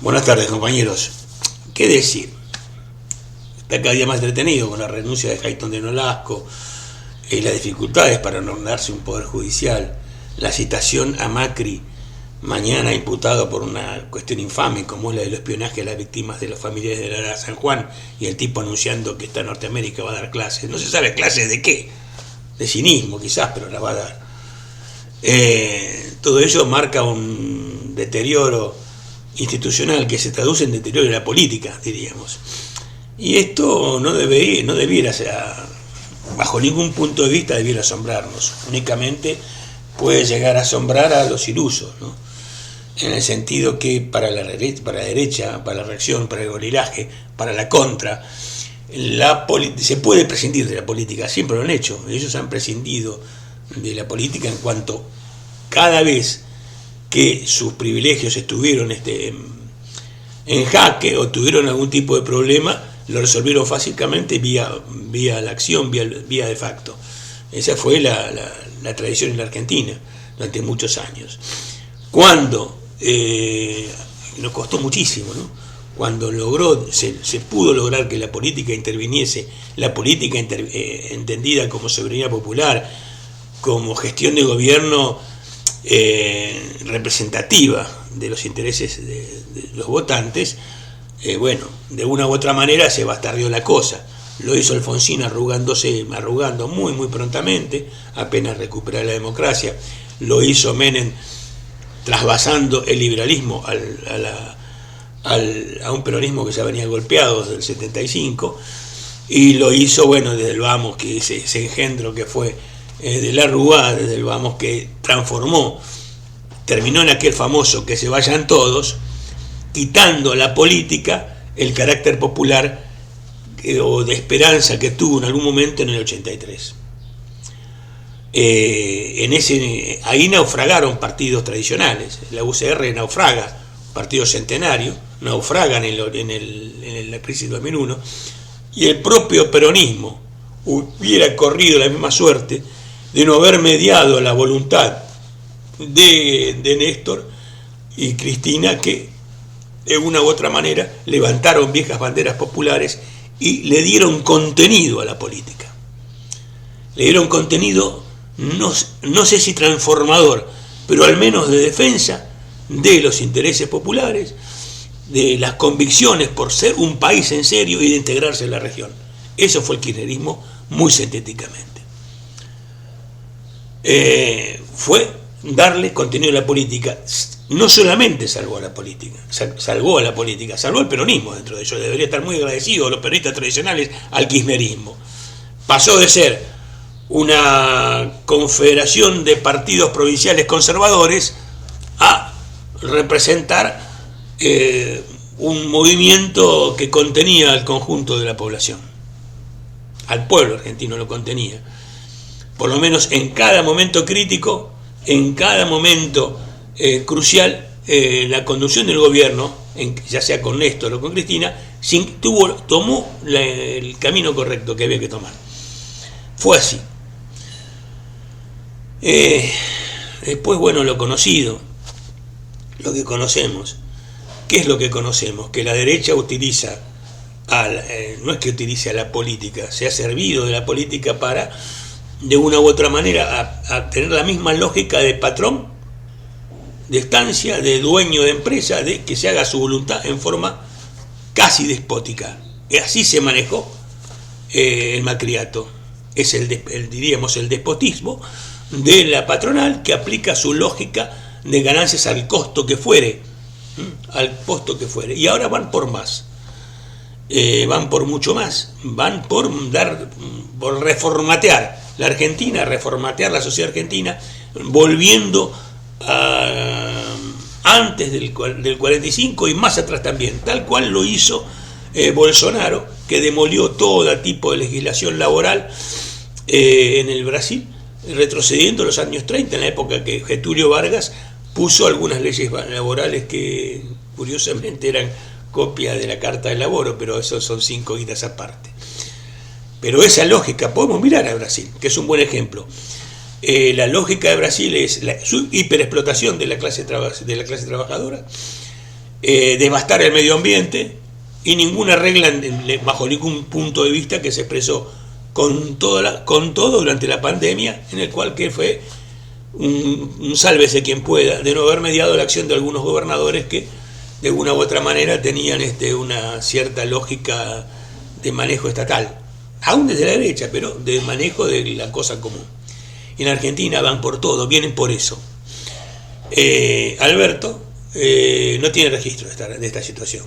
Buenas tardes, compañeros. ¿Qué decir? Está cada día más entretenido con la renuncia de Hayton de Nolasco, las dificultades para nombrarse un poder judicial, la citación a Macri mañana imputado por una cuestión infame como es la del espionaje a las víctimas de los familiares de la San Juan, y el tipo anunciando que está en Norteamérica va a dar clases. No se sabe clases de qué, de cinismo quizás, pero las va a dar. Todo ello marca un deterioro institucional que se traduce en deterioro de la política, diríamos. Y esto no debiera ser, bajo ningún punto de vista debiera asombrarnos. Únicamente puede llegar a asombrar a los ilusos, ¿no? En el sentido que para la derecha, para la reacción, para el gorilaje, para la contra, se puede prescindir de la política, siempre lo han hecho. Ellos han prescindido de la política en cuanto cada vez que sus privilegios estuvieron en jaque o tuvieron algún tipo de problema, lo resolvieron fácilmente vía la acción, vía de facto. Esa fue la tradición en la Argentina durante muchos años. Cuando nos costó muchísimo, ¿no? Cuando se pudo lograr que la política interviniese, la política entendida como soberanía popular, como gestión de gobierno representativa de los intereses de los votantes, bueno, de una u otra manera se bastardeó la cosa. Lo hizo Alfonsín arrugando muy prontamente, apenas recuperar la democracia. Lo hizo Menem trasvasando el liberalismo a un peronismo que ya venía golpeado desde el 75, y lo hizo, bueno, desde el Vamos, que ese engendro que fue de la Rúa, desde el Vamos, que terminó en aquel famoso que se vayan todos, quitando a la política el carácter popular o de esperanza que tuvo en algún momento en el 83. Ahí naufragaron partidos tradicionales. La UCR naufraga, partido centenario, naufragan en la crisis 2001, y el propio peronismo hubiera corrido la misma suerte de no haber mediado la voluntad de Néstor y Cristina, que de una u otra manera levantaron viejas banderas populares y le dieron contenido a la política. Le dieron contenido, no sé si transformador, pero al menos de defensa de los intereses populares, de las convicciones por ser un país en serio y de integrarse en la región. Eso fue el kirchnerismo, muy sintéticamente. Fue darle contenido a la política. No solamente salvó a la política, salvó al peronismo dentro de ello. Debería estar muy agradecido a los peronistas tradicionales al kirchnerismo. Pasó de ser una confederación de partidos provinciales conservadores a representar un movimiento que contenía al conjunto de la población. Al pueblo argentino lo contenía. Por lo menos en cada momento crítico, en cada momento crucial, la conducción del gobierno, ya sea con Néstor o con Cristina, tomó el camino correcto que había que tomar. Fue así. Después, bueno, lo conocido, lo que conocemos. ¿Qué es lo que conocemos? Que la derecha utiliza, no es que utilice a la política, se ha servido de la política para, de una u otra manera, a tener la misma lógica de patrón, de estancia, de dueño de empresa, de que se haga su voluntad en forma casi despótica. Y así se manejó el macriato. Es diríamos el despotismo de la patronal, que aplica su lógica de ganancias al costo que fuere, y ahora van por más, van por mucho más, van por reformatear la Argentina, reformatear la sociedad argentina, volviendo antes del 45 y más atrás también, tal cual lo hizo Bolsonaro, que demolió todo tipo de legislación laboral en el Brasil, retrocediendo a los años 30, en la época que Getúlio Vargas puso algunas leyes laborales que curiosamente eran copia de la Carta del Laboro, pero eso son 5 guitas aparte. Pero esa lógica, podemos mirar a Brasil, que es un buen ejemplo. La lógica de Brasil es su hiperexplotación de la clase trabajadora, devastar el medio ambiente, y ninguna regla bajo ningún punto de vista que se expresó con todo durante la pandemia, en el cual que fue un sálvese quien pueda de no haber mediado la acción de algunos gobernadores que de una u otra manera tenían una cierta lógica de manejo estatal, aún desde la derecha, pero de manejo de la cosa común. En Argentina van por todo, vienen por eso. Alberto no tiene registro de esta situación,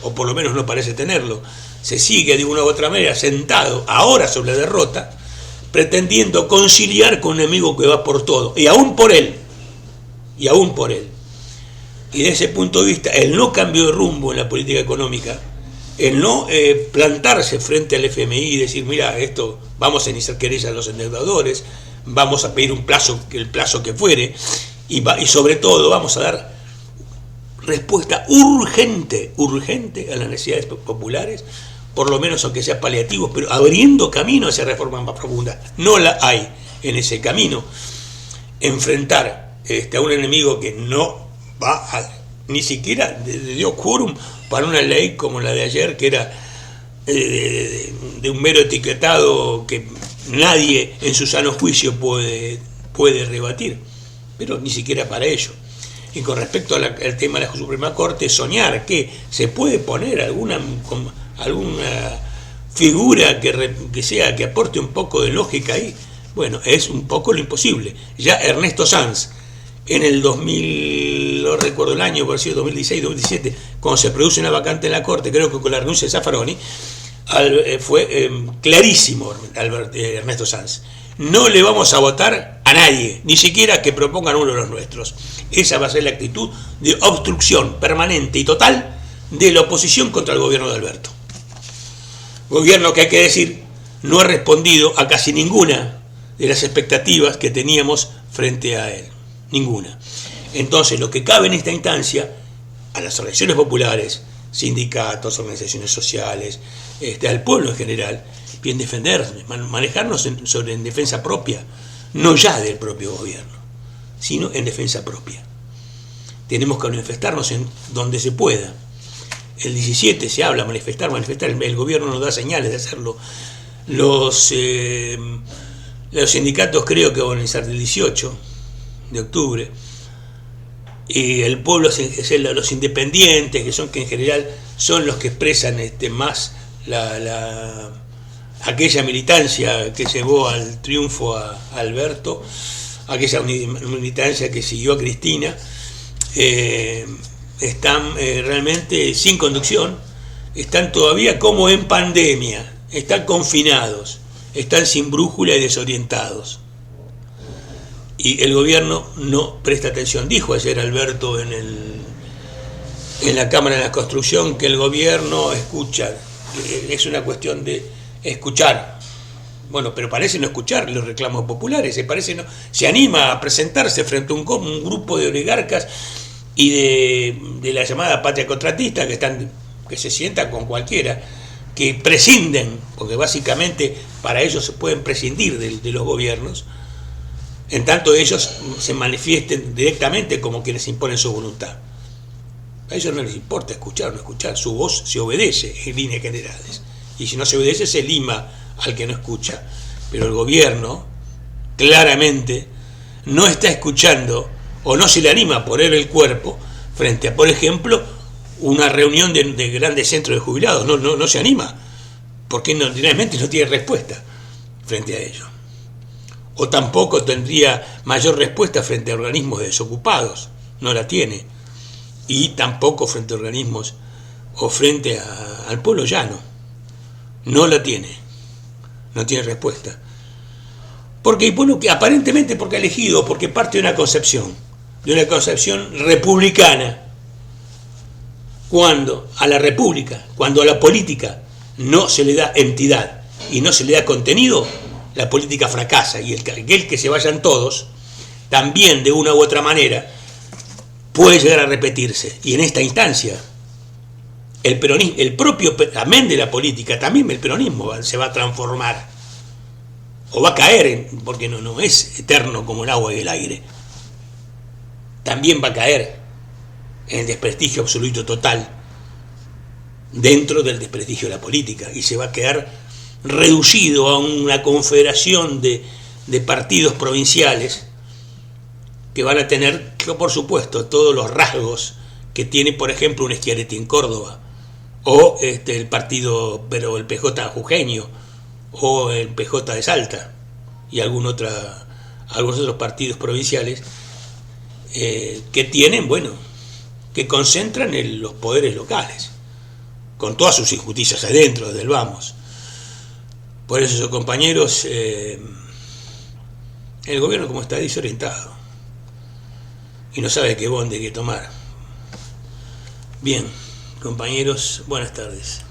o por lo menos no parece tenerlo. Se sigue de una u otra manera sentado ahora sobre la derrota, pretendiendo conciliar con un enemigo que va por todo, y aún por él. Y desde ese punto de vista, el no cambio de rumbo en la política económica, el no plantarse frente al FMI y decir, mira, esto vamos a iniciar querellas a los endeudadores, vamos a pedir el plazo que fuere, y sobre todo vamos a dar respuesta urgente a las necesidades populares, por lo menos aunque sea paliativos, pero abriendo camino hacia reformas más profundas. No la hay en ese camino. Enfrentar a un enemigo que no ni siquiera dio quórum para una ley como la de ayer, que era de un mero etiquetado que nadie en su sano juicio puede rebatir, pero ni siquiera para ello. Y con respecto al tema de la Suprema Corte, soñar que se puede poner alguna figura que aporte un poco de lógica ahí, bueno, es un poco lo imposible. Ya Ernesto Sanz, en el 2000, no recuerdo el año, por decir 2016, 2017, cuando se produce una vacante en la Corte, creo que con la renuncia de Zaffaroni, fue clarísimo Ernesto Sanz. No le vamos a votar a nadie, ni siquiera que propongan uno de los nuestros. Esa va a ser la actitud de obstrucción permanente y total de la oposición contra el gobierno de Alberto. Gobierno que, hay que decir, no ha respondido a casi ninguna de las expectativas que teníamos frente a él. Ninguna. Entonces, lo que cabe en esta instancia, a las organizaciones populares, sindicatos, organizaciones sociales, al pueblo en general, bien defendernos, manejarnos en defensa propia, no ya del propio gobierno, sino en defensa propia. Tenemos que manifestarnos en donde se pueda. El 17 se habla manifestar, el gobierno nos da señales de hacerlo. Los sindicatos creo que van a iniciar el 18 de octubre, y el pueblo, los independientes, que en general son los que expresan más aquella militancia que llevó al triunfo a Alberto, aquella militancia que siguió a Cristina, están realmente sin conducción, están todavía como en pandemia, están confinados, están sin brújula y desorientados. Y el gobierno no presta atención. Dijo ayer Alberto en la Cámara de la Construcción que el gobierno escucha, es una cuestión de escuchar. Bueno, pero parece no escuchar los reclamos populares, se anima a presentarse frente a un grupo de oligarcas y de la llamada patria contratista que se sientan con cualquiera, que prescinden, porque básicamente para ellos se pueden prescindir de los gobiernos, en tanto ellos se manifiesten directamente como quienes imponen su voluntad. A ellos no les importa escuchar o no escuchar, su voz se obedece en líneas generales, y si no se obedece se lima al que no escucha. Pero el gobierno claramente no está escuchando, o no se le anima a poner el cuerpo frente a, por ejemplo, una reunión de grandes centros de jubilados. No se anima, porque realmente no tiene respuesta frente a ello. O tampoco tendría mayor respuesta frente a organismos de desocupados, no la tiene. Y tampoco frente a organismos o frente al pueblo llano, no la tiene, no tiene respuesta. Porque, bueno, que aparentemente porque ha elegido, porque parte de una concepción republicana, cuando a la república, cuando a la política no se le da entidad y no se le da contenido, la política fracasa, y aquel que se vayan todos, también de una u otra manera, puede llegar a repetirse. Y en esta instancia, el peronismo, el propio, amén de la política, también el peronismo se va a transformar, o va a caer, porque no es eterno como el agua y el aire. También va a caer en el desprestigio absoluto total, dentro del desprestigio de la política, y se va a quedar reducido a una confederación de partidos provinciales que van a tener, por supuesto, todos los rasgos que tiene, por ejemplo, un Schiaretti en Córdoba, o el partido, pero el PJ jujeño, o el PJ de Salta, y algunos otros partidos provinciales que tienen, bueno, que concentran los poderes locales, con todas sus injusticias adentro, desde el vamos. Por eso, compañeros, el gobierno como está desorientado y no sabe qué bonde que tomar. Bien, compañeros, buenas tardes.